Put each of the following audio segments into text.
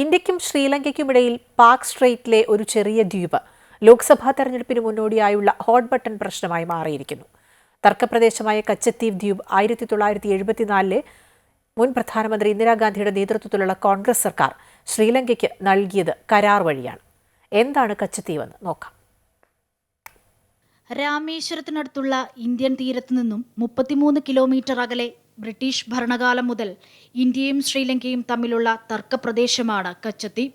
ഇന്ത്യയ്ക്കും ശ്രീലങ്കയ്ക്കുമിടയിൽ പാക് സ്ട്രെയ്റ്റിലെ ഒരു ചെറിയ ദ്വീപ് ലോക്സഭാ തെരഞ്ഞെടുപ്പിന് മുന്നോടിയായുള്ള ഹോട്ട് ബട്ടൺ പ്രശ്നമായി മാറിയിരിക്കുന്നു. തർക്കപ്രദേശമായ കച്ചത്തീവ് ദ്വീപ് 1974 മുൻ പ്രധാനമന്ത്രി ഇന്ദിരാഗാന്ധിയുടെ നേതൃത്വത്തിലുള്ള കോൺഗ്രസ് സർക്കാർ ശ്രീലങ്കയ്ക്ക് നൽകിയത് കരാർ വഴിയാണ്. എന്താണ് കച്ചത്തീവ് എന്ന് നോക്കാം. രാമേശ്വരത്തിനടുത്തുള്ള ഇന്ത്യൻ തീരത്തു നിന്നും 33 കിലോമീറ്റർ അകലെ ബ്രിട്ടീഷ് ഭരണകാലം മുതൽ ഇന്ത്യയും ശ്രീലങ്കയും തമ്മിലുള്ള തർക്കപ്രദേശമാണ് കച്ചത്തീവ്.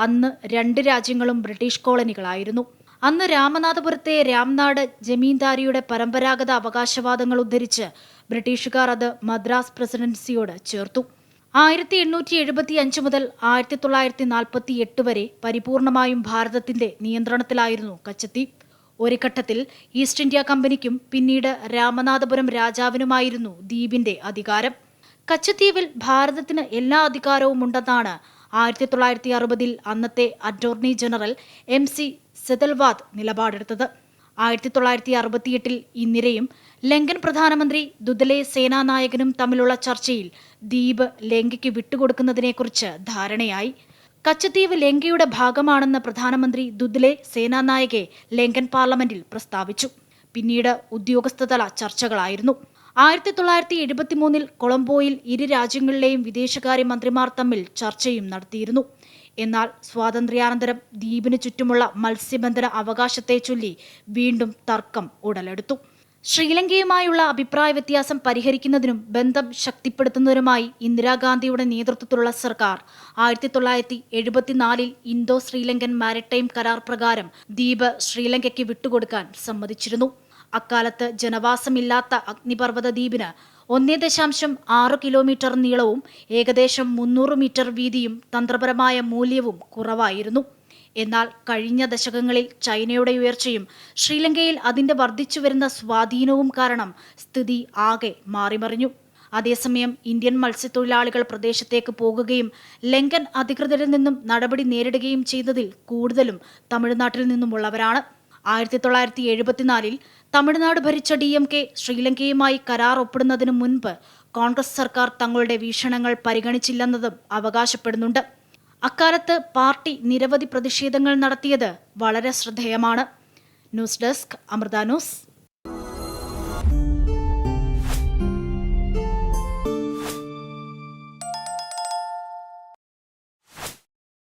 അന്ന് രണ്ട് രാജ്യങ്ങളും ബ്രിട്ടീഷ് കോളനികളായിരുന്നു. അന്ന് രാമനാഥപുരത്തെ രാംനാട് ജമീന്ദാരിയുടെ പരമ്പരാഗത അവകാശവാദങ്ങൾ ഉദ്ധരിച്ച് ബ്രിട്ടീഷുകാർ അത് മദ്രാസ് പ്രസിഡൻസിയോട് ചേർത്തു. 1875 മുതൽ 1948 വരെ പരിപൂർണമായും ഭാരതത്തിന്റെ നിയന്ത്രണത്തിലായിരുന്നു കച്ചത്തീവ്. ഒരു ഘട്ടത്തിൽ ഈസ്റ്റ് ഇന്ത്യ കമ്പനിക്കും പിന്നീട് രാമനാഥപുരം രാജാവിനുമായിരുന്നു ദ്വീപിന്റെ അധികാരം. കച്ചത്തീവിൽ ഭാരതത്തിന് എല്ലാ അധികാരവും ഉണ്ടെന്നാണ് 1960 അന്നത്തെ അറ്റോർണി ജനറൽ MC സെതൽവാദ് നിലപാടെടുത്തത്. 1968 ഇന്ദിരയും ലങ്കൻ പ്രധാനമന്ത്രി ദുദലെ സേനാനായകനും തമ്മിലുള്ള ചർച്ചയിൽ ദ്വീപ് ലങ്കയ്ക്ക് വിട്ടുകൊടുക്കുന്നതിനെക്കുറിച്ച് ധാരണയായി. കച്ചത്തീവ് ലങ്കയുടെ ഭാഗമാണെന്ന് പ്രധാനമന്ത്രി ദുദ്ലെ സേനാനായകെ ലങ്കൻ പാർലമെന്റിൽ പ്രസ്താവിച്ചു. പിന്നീട് ഉദ്യോഗസ്ഥതല ചർച്ചകളായിരുന്നു. 1973 കൊളംബോയിൽ ഇരു രാജ്യങ്ങളിലെയും വിദേശകാര്യ മന്ത്രിമാർ തമ്മിൽ ചർച്ചയും നടത്തിയിരുന്നു. എന്നാൽ സ്വാതന്ത്ര്യാനന്തരം ദ്വീപിന് ചുറ്റുമുള്ള മത്സ്യബന്ധന അവകാശത്തെ ചൊല്ലി വീണ്ടും തർക്കം ഉടലെടുത്തു. ശ്രീലങ്കയുമായുള്ള അഭിപ്രായ വ്യത്യാസം പരിഹരിക്കുന്നതിനും ബന്ധം ശക്തിപ്പെടുത്തുന്നതിനുമായി ഇന്ദിരാഗാന്ധിയുടെ നേതൃത്വത്തിലുള്ള സർക്കാർ 1974 ഇന്തോ ശ്രീലങ്കൻ മാരിടൈം കരാർ പ്രകാരം ദ്വീപ് ശ്രീലങ്കയ്ക്ക് വിട്ടുകൊടുക്കാൻ സമ്മതിച്ചിരുന്നു. അക്കാലത്ത് ജനവാസമില്ലാത്ത അഗ്നിപർവ്വത ദ്വീപിന് 1.6 കിലോമീറ്റർ നീളവും ഏകദേശം 300 മീറ്റർ വീതിയും തന്ത്രപരമായ മൂല്യവും കുറവായിരുന്നു. എന്നാൽ കഴിഞ്ഞ ദശകങ്ങളിൽ ചൈനയുടെ ഉയർച്ചയും ശ്രീലങ്കയിൽ അതിന്റെ വർദ്ധിച്ചുവരുന്ന സ്വാധീനവും കാരണം സ്ഥിതി ആകെ മാറിമറിഞ്ഞു. അതേസമയം ഇന്ത്യൻ മത്സ്യത്തൊഴിലാളികൾ പ്രദേശത്തേക്ക് പോകുകയും ലങ്കൻ അധികൃതരിൽ നിന്നും നടപടി നേരിടുകയും ചെയ്തതിൽ കൂടുതലും തമിഴ്നാട്ടിൽ നിന്നുമുള്ളവരാണ്. 1974 തമിഴ്നാട് ഭരിച്ച DMK ശ്രീലങ്കയുമായി കരാർ ഒപ്പിടുന്നതിന് മുൻപ് കോൺഗ്രസ് സർക്കാർ തങ്ങളുടെ വീക്ഷണങ്ങൾ പരിഗണിച്ചില്ലെന്നതും അവകാശപ്പെടുന്നുണ്ട്. അക്കാലത്ത് പാർട്ടി നിരവധി പ്രതിഷേധങ്ങൾ നടത്തിയത് വളരെ ശ്രദ്ധേയമാണ്. News desk, Amrita news.